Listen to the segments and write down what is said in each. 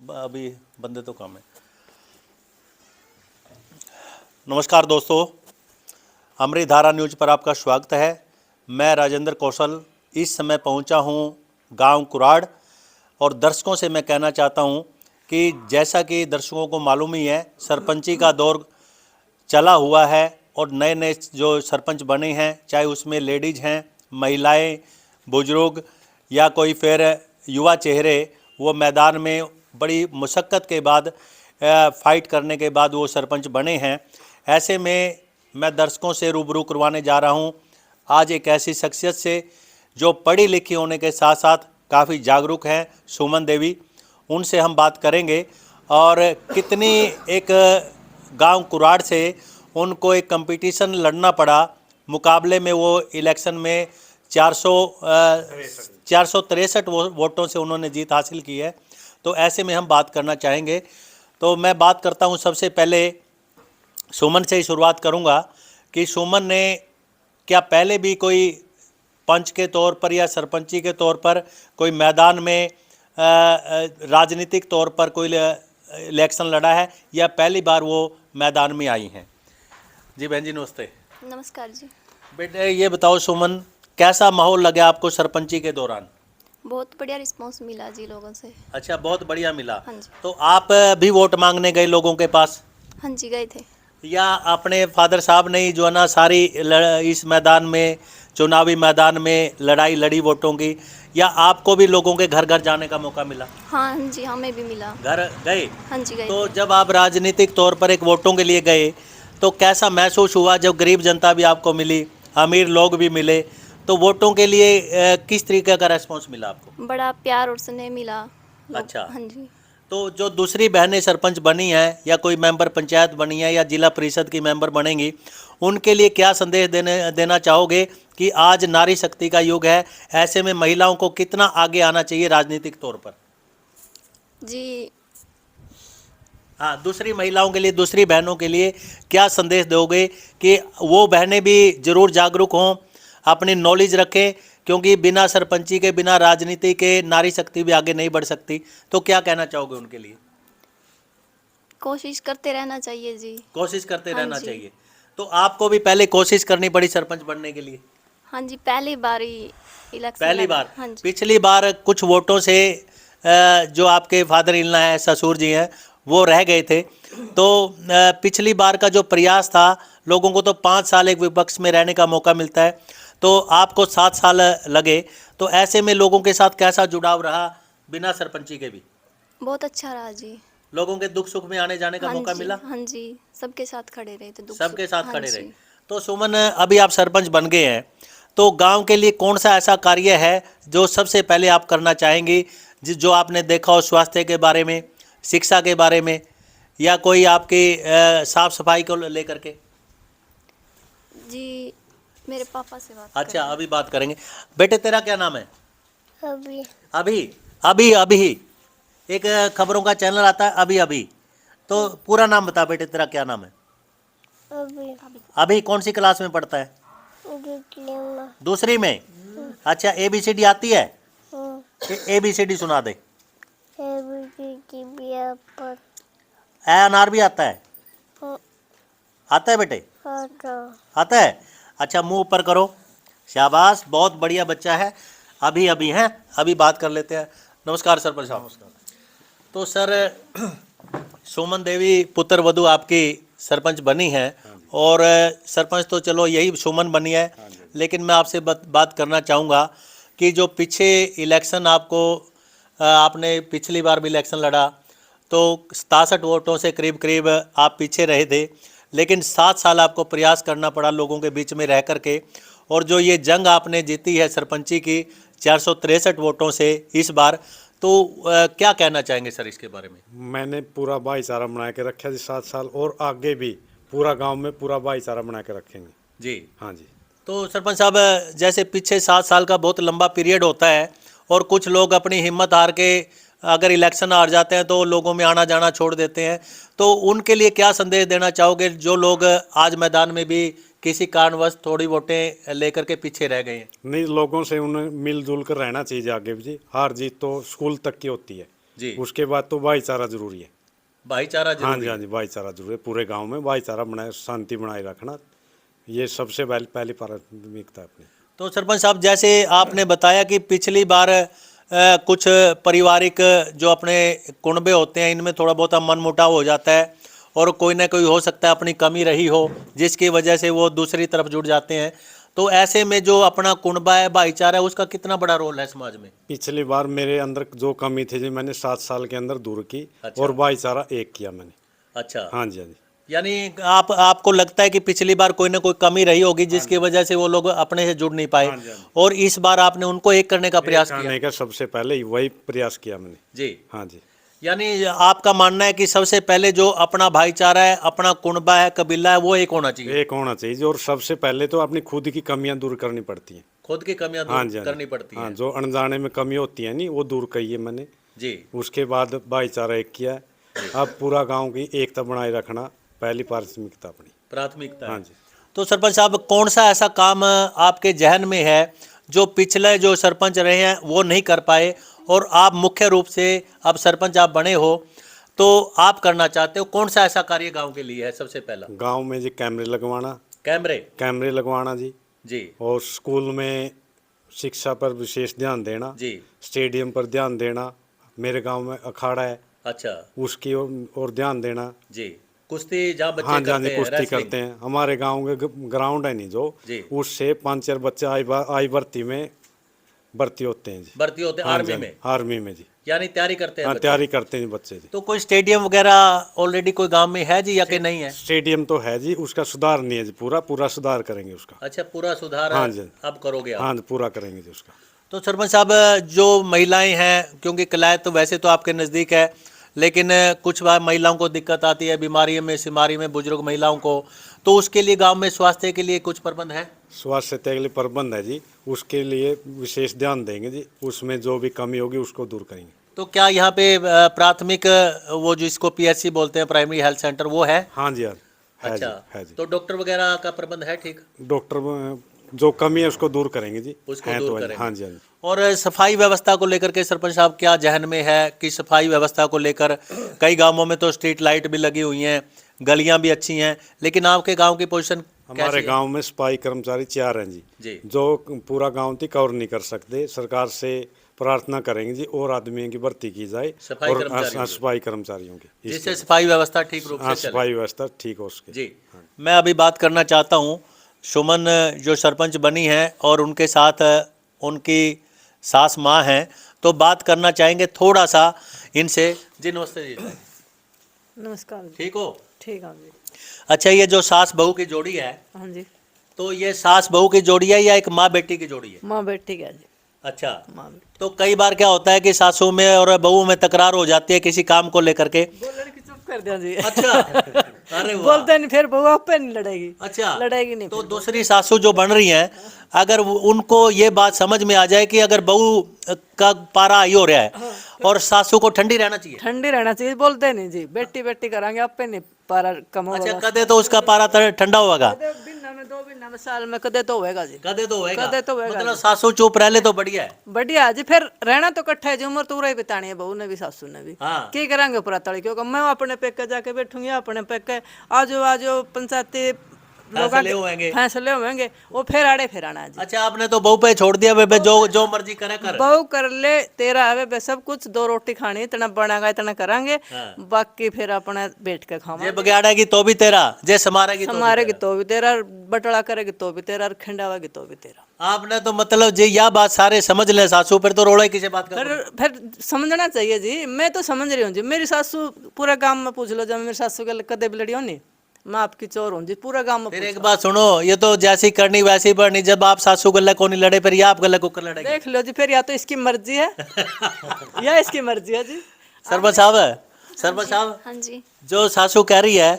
अभी बंदे तो कम है। नमस्कार दोस्तों, अमृत धारा न्यूज पर आपका स्वागत है। मैं राजेंद्र कौशल इस समय पहुंचा हूं गांव कुराड़ और दर्शकों से मैं कहना चाहता हूं कि जैसा कि दर्शकों को मालूम ही है, सरपंची का दौर चला हुआ है और नए नए जो सरपंच बने हैं, चाहे उसमें लेडीज़ हैं, महिलाएं, बुजुर्ग या कोई फिर युवा चेहरे, वो मैदान में बड़ी मुशक्क़त के बाद फाइट करने के बाद वो सरपंच बने हैं। ऐसे में मैं दर्शकों से रूबरू करवाने जा रहा हूं आज एक ऐसी शख्सियत से जो पढ़ी लिखी होने के साथ साथ काफ़ी जागरूक हैं, सुमन देवी। उनसे हम बात करेंगे और कितनी एक गांव कुराड़ से उनको एक कंपटीशन लड़ना पड़ा, मुकाबले में वो इलेक्शन में 463 वोटों से उन्होंने जीत हासिल की है। तो ऐसे में हम बात करना चाहेंगे। तो मैं बात करता हूं, सबसे पहले सुमन से ही शुरुआत करूंगा कि सुमन ने क्या पहले भी कोई पंच के तौर पर या सरपंची के तौर पर कोई मैदान में राजनीतिक तौर पर कोई इलेक्शन लड़ा है या पहली बार वो मैदान में आई हैं? जी बहन जी नमस्ते। नमस्कार जी। बेटे ये बताओ सुमन, कैसा माहौल लगा आपको सरपंची के दौरान? बहुत बढ़िया रिस्पांस मिला जी लोगों से। अच्छा, बहुत बढ़िया मिला। हाँ जी। तो आप भी वोट मांगने गए लोगों के पास? हाँ जी गए थे। या अपने फादर साहब ने ही जो है ना सारी इस मैदान में, चुनावी मैदान में लड़ाई लड़ी वोटों की, या आपको भी लोगों के घर घर जाने का मौका मिला? हाँ जी, हमें भी मिला। घर गए? हाँ जी गए तो थे। जब आप राजनीतिक तौर पर एक वोटों के लिए गए तो कैसा महसूस हुआ जब गरीब जनता भी आपको मिली, अमीर लोग भी मिले, तो वोटों के लिए किस तरीके का रेस्पॉन्स मिला आपको? बड़ा प्यार और स्नेह मिला। अच्छा। हाँ जी। तो जो दूसरी बहनें सरपंच बनी हैं या कोई मेंबर पंचायत बनी है या जिला परिषद की मेंबर बनेंगी, उनके लिए क्या संदेश देना चाहोगे कि आज नारी शक्ति का युग है, ऐसे में महिलाओं को कितना आगे आना चाहिए राजनीतिक तौर पर? जी हाँ, दूसरी महिलाओं के लिए, दूसरी बहनों के लिए क्या संदेश दोगे कि वो बहनें भी जरूर जागरूक हों, अपनी नॉलेज रखें, क्योंकि बिना सरपंची के, बिना राजनीति के नारी शक्ति भी आगे नहीं बढ़ सकती। तो क्या कहना चाहोगे उनके लिए? कोशिश करते रहना चाहिए जी। कोशिश करते हाँ रहना जी। चाहिए। तो आपको भी पहले कोशिश करनी पड़ी सरपंच बनने के लिए? हाँ जी, पहली बार ही इलेक्शन पहली लड़ा। बार? हाँ जी। पिछली बार कुछ वोटों से जो आपके फादर इन लॉ हैं, ससुर जी हैं, वो रह गए थे। तो पिछली बार का जो प्रयास था, लोगों को तो 5 साल एक विपक्ष में रहने का मौका मिलता है, तो आपको 7 साल लगे। तो ऐसे में लोगों के साथ कैसा जुड़ाव रहा बिना सरपंची के भी? बहुत अच्छा रहा जी। लोगों के दुख सुख में आने जाने का हाँ मौका जी। मिला? हाँ जी, सबके साथ खड़े रहे थे, दुख सबके सुख। साथ हाँ खड़े रहे। जी। तो सुमन, अभी आप सरपंच बन गए हैं, तो गांव के लिए कौन सा ऐसा कार्य है जो सबसे पहले आप करना चाहेंगी, जो आपने देखा हो स्वास्थ्य के बारे में, शिक्षा के बारे में, या कोई आपकी साफ सफाई को लेकर के? जी मेरे पापा से बात अच्छा, करें। अभी बात करेंगे। बेटे तेरा क्या नाम है? अभी अभी? अभी अभी एक खबरों का चैनल आता है अभी अभी, तो पूरा नाम बता बेटे, तेरा क्या नाम है? अभी अभी कौन सी क्लास में पढ़ता है? दूसरी में? अच्छा, ABCD आती है? ABCD सुना दे। अनार भी आता है? आता है बेटे? आता है। अच्छा, मुंह ऊपर करो, शाबाश, बहुत बढ़िया बच्चा है। अभी अभी हैं, अभी बात कर लेते हैं। नमस्कार सरपंच साहब। नमस्कार। तो सर, सुमन देवी पुत्र वधू आपकी सरपंच बनी है, और सरपंच तो चलो यही सुमन बनी है, लेकिन मैं आपसे बात करना चाहूँगा कि जो पीछे इलेक्शन आपने पिछली बार भी इलेक्शन लड़ा, तो 67 वोटों से करीब करीब आप पीछे रहे थे, लेकिन 7 साल आपको प्रयास करना पड़ा लोगों के बीच में रह करके, और जो ये जंग आपने जीती है सरपंची की 463 वोटों से इस बार, तो क्या कहना चाहेंगे सर इसके बारे में? मैंने पूरा भाईचारा बना के रखा जी 7 साल, और आगे भी पूरा गांव में पूरा भाईचारा बना के रखेंगे जी। हाँ जी। तो सरपंच साहब, जैसे पीछे 7 साल का बहुत लंबा पीरियड होता है, और कुछ लोग अपनी हिम्मत हार के अगर इलेक्शन हार जाते हैं तो लोगों में आना जाना छोड़ देते हैं, तो उनके लिए क्या संदेश देना चाहोगे जो लोग आज मैदान में भी किसी कारणवश थोड़ी वोटें लेकर के पीछे रह गए हैं? नहीं, लोगों से उन्हें मिलजुल कर रहना चाहिए आगे भी जी। हार जीत तो स्कूल तक की होती है, जी। उसके बाद तो भाईचारा जरूरी है। भाईचारा हाँ जरूरी जी, है। हाँ जी, भाईचारा जरूरी है। पूरे गांव में भाईचारा बनाए, शांति बनाए रखना, ये सबसे पहली प्राथमिकता है अपनी। तो सरपंच साहब, जैसे आपने बताया कि पिछली बार कुछ पारिवारिक जो अपने कुनबे होते हैं इनमें थोड़ा बहुत मनमुटाव हो जाता है और कोई ना कोई हो सकता है अपनी कमी रही हो जिसकी वजह से वो दूसरी तरफ जुड़ जाते हैं। तो ऐसे में जो अपना कुनबा है, भाईचारा है, उसका कितना बड़ा रोल है समाज में? पिछली बार मेरे अंदर जो कमी थी जी, मैंने 7 साल के अंदर दूर की। अच्छा। और भाईचारा एक किया मैंने। अच्छा। हाँ जी, हाँ जी। यानी आपको लगता है कि पिछली बार कोई ना कोई कमी रही होगी जिसकी वजह से वो लोग अपने से जुड़ नहीं पाए, हाँ जी, हाँ जी। और इस बार आपने उनको एक करने का प्रयास किया। करने का सबसे पहले वही प्रयास किया मैंने जी। हाँ जी। यानी आपका मानना है कि सबसे पहले जो अपना भाईचारा है, अपना कुनबा है, कबीला है, वो एक होना चाहिए। एक होना चाहिए और सबसे पहले तो अपनी खुद की कमियां दूर करनी पड़ती हैं। खुद की कमियां हाँ दूर जी, हाँ जी। करनी पड़ती हाँ, हैं। जो अनजाने में कमी होती है नहीं, वो दूर करी है मैंने। जी। उसके बाद भाईचारा एक किया है। अब पूरा गांव की एकता बनाए रखना पहली प्राथमिकता अपनी। प्राथमिकता है। हाँ जी। तो सरपंच साहब, कौन सा ऐसा काम आपके जहन में है जो पिछले जो सरपंच रहे हैं वो नहीं कर पाए और आप मुख्य रूप से अब सरपंच आप बने हो तो आप करना चाहते हो? कौन सा ऐसा कार्य गांव के लिए है सबसे पहला? गांव में जी कैमरे लगवाना। कैमरे लगवाना जी। जी। और स्कूल में शिक्षा पर विशेष ध्यान देना जी। स्टेडियम पर ध्यान देना। मेरे गांव में अखाड़ा है, अच्छा। उसकी ओर ध्यान देना जी। कुश्ती जहाँ बच्चे हाँ जी, हाँ करते जी, हैं, कुश्ती रेसलिंग। करते हैं। हमारे गांव के ग्राउंड है नहीं जो, जी। उससे 5-4 बच्चे आई भर्ती में भर्ती होते हैं जी। भर्ती होते हैं हाँ आर्मी जी, में? आर्मी में जी। यानी तैयारी करते हैं हाँ, बच्चे। तैयारी करते हैं बच्चे जी। तो कोई स्टेडियम वगैरह ऑलरेडी कोई गांव में है जी या कि नहीं है? स्टेडियम तो है जी, उसका सुधार नहीं है जी। पूरा सुधार करेंगे उसका। अच्छा, पूरा सुधार हाँ जी। अब करोगे आप? हाँ, पूरा करेंगे जी उसका। तो सरपंच साहब, जो महिलाएं हैं, क्योंकि कलायत तो वैसे तो आपके नज़दीक है, लेकिन कुछ बार महिलाओं को दिक्कत आती है बीमारी में, सिमारी में, बुजुर्ग महिलाओं को, तो उसके लिए गांव में स्वास्थ्य के लिए कुछ प्रबंध है? स्वास्थ्य के लिए प्रबंध है जी, उसके लिए विशेष ध्यान देंगे जी। उसमें जो भी कमी होगी उसको दूर करेंगे। तो क्या यहाँ पे प्राथमिक वो जिसको पीएचसी बोलते हैं, प्राइमरी हेल्थ सेंटर, वो है? हाँ जी, हाँ है अच्छा। जी, है जी। तो डॉक्टर वगैरह का प्रबंध है? ठीक। डॉक्टर जो कमी है उसको दूर करेंगे जी। उसको हैं दूर तो है जी। करेंगे। हाँ जी, हाँ जी। और सफाई व्यवस्था को लेकर के सरपंच साहब क्या जहन में है कि सफाई व्यवस्था को लेकर कई गांवों में तो स्ट्रीट लाइट भी लगी हुई हैं, गलियां भी अच्छी हैं, लेकिन आपके गांव की पोजीशन हमारे गांव में सफाई कर्मचारी 4 हैं जी। जो पूरा गांव तक कवर नहीं कर सकते। सरकार से प्रार्थना करेंगे जी और आदमियों की भर्ती की जाए सफाई और कर्मचारियों की। सफाई कर्मचारियों की, जिससे सफाई व्यवस्था ठीक रूप से चले। सफाई व्यवस्था ठीक हो सके जी। मैं अभी बात करना चाहता हूँ सुमन जो सरपंच बनी है और उनके साथ उनकी सास माँ हैं, तो बात करना चाहेंगे थोड़ा सा इनसे। जी नमस्ते जी। नमस्कार जी। ठीक हो? ठीक है जी। अच्छा, ये जो सास बहू की जोड़ी है, हाँ जी। तो ये सास बहू की जोड़ी है या एक माँ बेटी की जोड़ी है? माँ बेटी का जी। अच्छा। माँ बेटी। तो कई बार क्या होता है कि सासू में और बहू में तकरार हो जाती है किसी काम को लेकर के। वो लड़की चुप कर दिया जी। अच्छा। अरे वाह। बोलते नहीं, फिर बहू आप पे नहीं लड़ेगी। अच्छा। लड़ेगी नहीं। तो दूसरी सासू जो बन रही हैं, अगर उनको ये बात समझ में आ जाए कि अगर बहू का पारा हाई हो रहा है और सासू को ठंडी रहना चाहिए। ठंडी रहना चाहिए, बोलते नहीं जी। बेटी बेटी कराएंगे, आप पे नहीं पारा कम होगा। अच्छा, कदे तो उसका पारा ठंडा होगा। बिना में 2 महीना में साल में कदे तो होएगा जी। कदे तो होएगा। कदे तो होएगा मतलब सासू चुप रह ले तो बढ़िया है। बढ़िया जी। फिर रहना तो इकट्ठा है जी, उम्र तो ही बितानी है बहू ने भी सासू ने भी। हाँ। की करेंगे पूरा तड़ी, क्योंकि मैं अपने पेके जाके बैठूंगी, अपने पेके आजो पंचायती फैसले होंगे। फैसले होंगे, वो फिर आड़े फिर आना जी। अच्छा, आपने तो बहू पे छोड़ दिया, वे जो जो मर्जी करे कर। बहू कर ले, तेरा है वे सब कुछ। 2 रोटी खानी इतना बनाएगा, इतना करांगे। हाँ। बाकी फिर अपना बैठ के खावा। जे बगाड़ेगी तो भी तेरा, जे समारेगी समारेगी तो भी तेरा, बटड़ा करेगी तो भी तेरा, खिंडावेगी तो भी तेरा। आपने तो मतलब जी यह बात सारे समझ ले सासू, फिर तो रोड़ा किसी बात का। फिर समझना चाहिए जी। मैं तो समझ रही हूँ जी। मेरी सासू पूरे गांव में पूछ लो, जब मेरी सासू के कदे भी लड़ी हो नहीं, मैं आपकी चोर हूँ जी, पूरे गांव में। फिर एक बात सुनो, ये तो जैसी करनी वैसी बढ़नी। जब आप सासू गल्ला को नहीं लड़े, फिर ये आप गल्ला को कर लड़ेगी। देख लो जी, फिर या तो इसकी मर्जी है या इसकी मर्जी है जी। सरपंच साहब, हाँ जी। जो सासू कह रही है,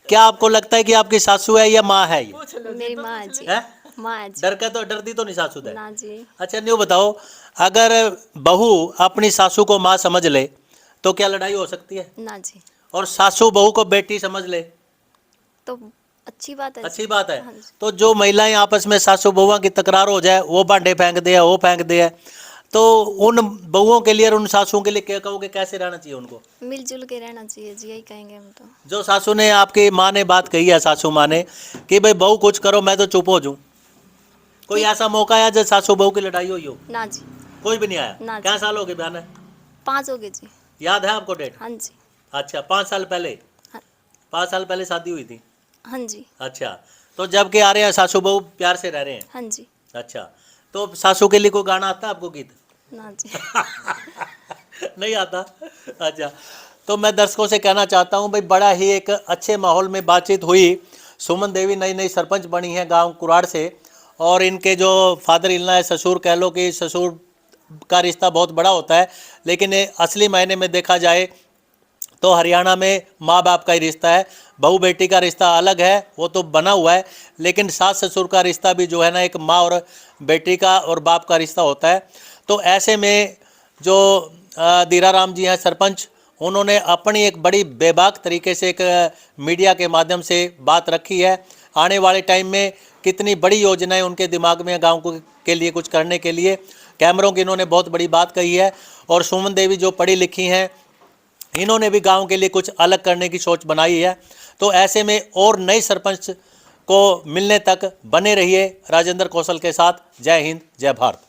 क्या आपको लगता है कि आपकी सासू है या माँ है ये? मेरी माँ है जी। है? माँ है जी। डरती तो नहीं सासू है? ना जी। अच्छा, न्यू बताओ, अगर बहू अपनी सासू को माँ समझ ले तो क्या लड़ाई हो सकती है? ना जी। और सासू बहू को बेटी समझ ले तो अच्छी बात है। अच्छी बात है। हाँ जी। तो जो महिलाएं आपस में सासू बहुआ की तकरार हो जाए, वो भांडे फेंक दे, वो फेंक दे, तो उन बहुओं के लिए और उन सासुओं के लिए क्या कहोगे, कैसे रहना चाहिए उनको? मिलजुल के रहना चाहिए जी, यही कहेंगे हम तो। जो सासू ने, आपकी माँ ने बात कही है, सासू माँ ने, कि भाई बहू कुछ करो मैं तो चुप हो जाऊं, कोई ऐसा मौका आया जब सासू बहू की लड़ाई हुई हो? ना जी, कोई भी नहीं आया? ना जी। क्या साल हो गए बयान है? 5 हो गए जी। याद है आपको डेट? हाँ जी। अच्छा, 5 साल पहले? हाँ। 5 साल पहले शादी हुई थी? हाँ जी। अच्छा, तो जब के आ रहे हैं सासू बहू प्यार से रह रहे हैं? हाँ जी। अच्छा, तो सासू के लिए कोई गाना आता है आपको, गीत? ना जी। नहीं आता? अच्छा, तो मैं दर्शकों से कहना चाहता हूं भाई, बड़ा ही एक अच्छे माहौल में बातचीत हुई। सुमन देवी नई नई सरपंच बनी है गांव कुराड़ से, और इनके जो फादर इल्ला है, ससुर कह लो कि ससुर का रिश्ता बहुत बड़ा होता है, लेकिन ये असली मायने में देखा जाए तो हरियाणा में माँ बाप का ही रिश्ता है। बहू बेटी का रिश्ता अलग है, वो तो बना हुआ है, लेकिन सास ससुर का रिश्ता भी जो है ना, एक माँ और बेटी का और बाप का रिश्ता होता है। तो ऐसे में जो दीराराम जी हैं सरपंच, उन्होंने अपनी एक बड़ी बेबाक तरीके से एक मीडिया के माध्यम से बात रखी है। आने वाले टाइम में कितनी बड़ी योजनाएं उनके दिमाग में गाँव के लिए कुछ करने के लिए, कैमरों की इन्होंने बहुत बड़ी बात कही है। और सुमन देवी जो पढ़ी लिखी हैं, इन्होंने भी गांव के लिए कुछ अलग करने की सोच बनाई है। तो ऐसे में और नए सरपंच को मिलने तक बने रहिए राजेंद्र कौशल के साथ। जय हिंद, जय भारत।